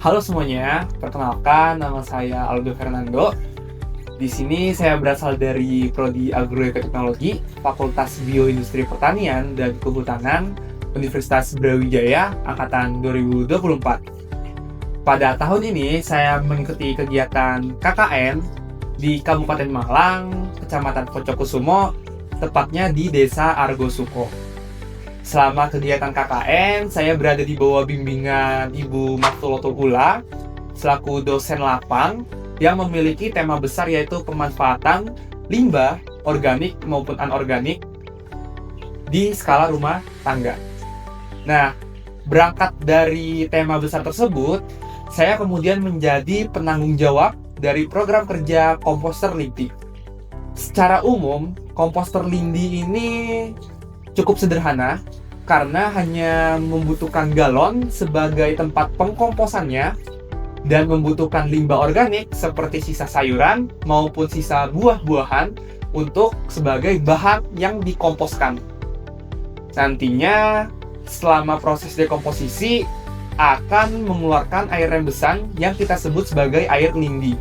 Halo semuanya, perkenalkan nama saya Aldo Fernando. Di sini saya berasal dari Prodi Agroekoteknologi, Fakultas Bioindustri Pertanian dan Kehutanan, Universitas Brawijaya, Angkatan 2024. Pada tahun ini saya mengikuti kegiatan KKN di Kabupaten Malang, Kecamatan Poncokusumo, tepatnya di Desa Argosuko. Selama kegiatan KKN, saya berada di bawah bimbingan Ibu Maktulotul Ula selaku dosen lapang yang memiliki tema besar yaitu pemanfaatan limbah organik maupun anorganik di skala rumah tangga. Nah, berangkat dari tema besar tersebut, saya kemudian menjadi penanggung jawab dari program kerja komposter Lindi. Secara umum, komposter Lindi ini cukup sederhana karena hanya membutuhkan galon sebagai tempat pengkomposannya dan membutuhkan limbah organik seperti sisa sayuran maupun sisa buah-buahan untuk sebagai bahan yang dikomposkan. Nantinya selama proses dekomposisi akan mengeluarkan air rembesan yang kita sebut sebagai air lindi.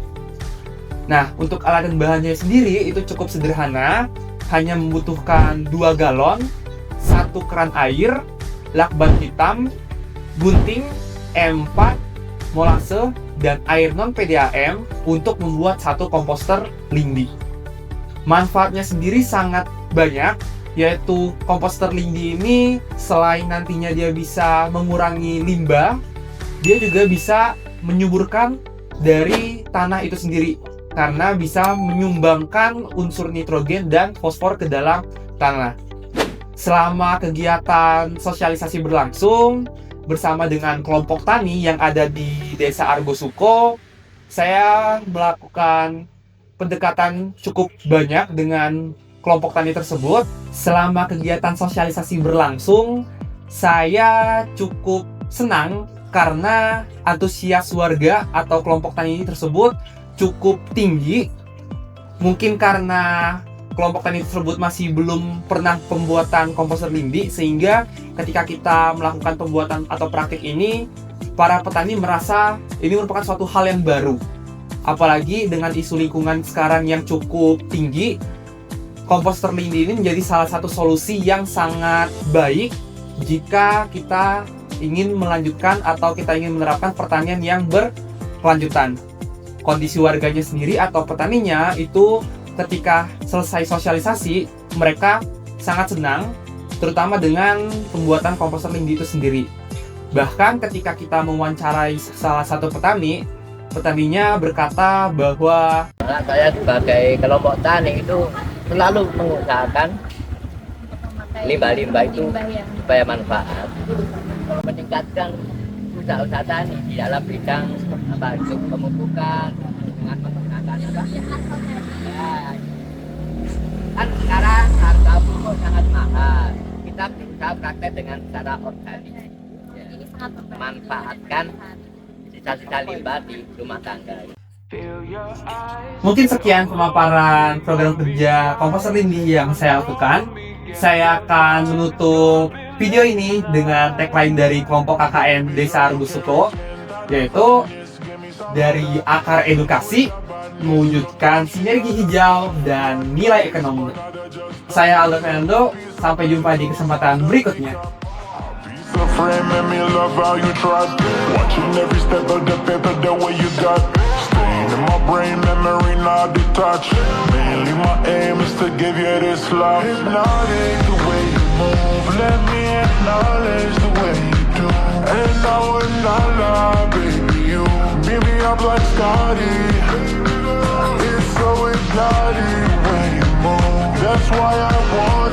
Nah, untuk alat dan bahannya sendiri itu cukup sederhana, hanya membutuhkan 2 galon, 1 keran air, lakban hitam, gunting, M4, molase, dan air non-PDAM untuk membuat satu komposter lindi. Manfaatnya sendiri sangat banyak, yaitu komposter lindi ini selain nantinya dia bisa mengurangi limbah, dia juga bisa menyuburkan dari tanah itu sendiri karena bisa menyumbangkan unsur nitrogen dan fosfor ke dalam tanah. Selama kegiatan sosialisasi berlangsung bersama dengan kelompok tani yang ada di Desa Argosuko, saya melakukan pendekatan cukup banyak dengan kelompok tani tersebut. Selama kegiatan sosialisasi berlangsung, saya cukup senang karena antusias warga atau kelompok tani tersebut cukup tinggi. Mungkin karena kelompok tani tersebut masih belum pernah pembuatan komposter lindi, sehingga ketika kita melakukan pembuatan atau praktik ini, para petani merasa ini merupakan suatu hal yang baru. Apalagi dengan isu lingkungan sekarang yang cukup tinggi, komposter lindi ini menjadi salah satu solusi yang sangat baik jika kita ingin melanjutkan atau kita ingin menerapkan pertanian yang berkelanjutan. Kondisi warganya sendiri atau petaninya itu ketika selesai sosialisasi, mereka sangat senang, terutama dengan pembuatan komposter lindi itu sendiri. Bahkan ketika kita mewawancarai salah satu petani, petaninya berkata bahwa saya sebagai kelompok tani itu selalu mengusahakan limbah-limbah itu supaya manfaat, meningkatkan usaha-usaha tani di dalam bidang untuk pemupukan dengan menggunakan kan sekarang harga pupuk sangat mahal. Kita berusaha praktek dengan cara organik, manfaatkan sisa-sisa limbah di rumah tangga. mungkin sekian pemaparan program kerja komposter lindi yang saya lakukan. Saya akan menutup video ini dengan tagline dari kelompok KKN Desa Argosuko, yaitu dari akar edukasi mewujudkan sinergi hijau dan nilai ekonomi. Saya Aldo Fernando, sampai jumpa di kesempatan berikutnya. The frame made me love how you tried. Watching every step of the paper, the way you got. Staying in my brain, memory not detached. Mainly my aim is to give you this love. Hypnotic the way you move, let me acknowledge the way you do. And I would not lie, baby, you beat me up like Scotty. It's so exotic when you move. That's why I want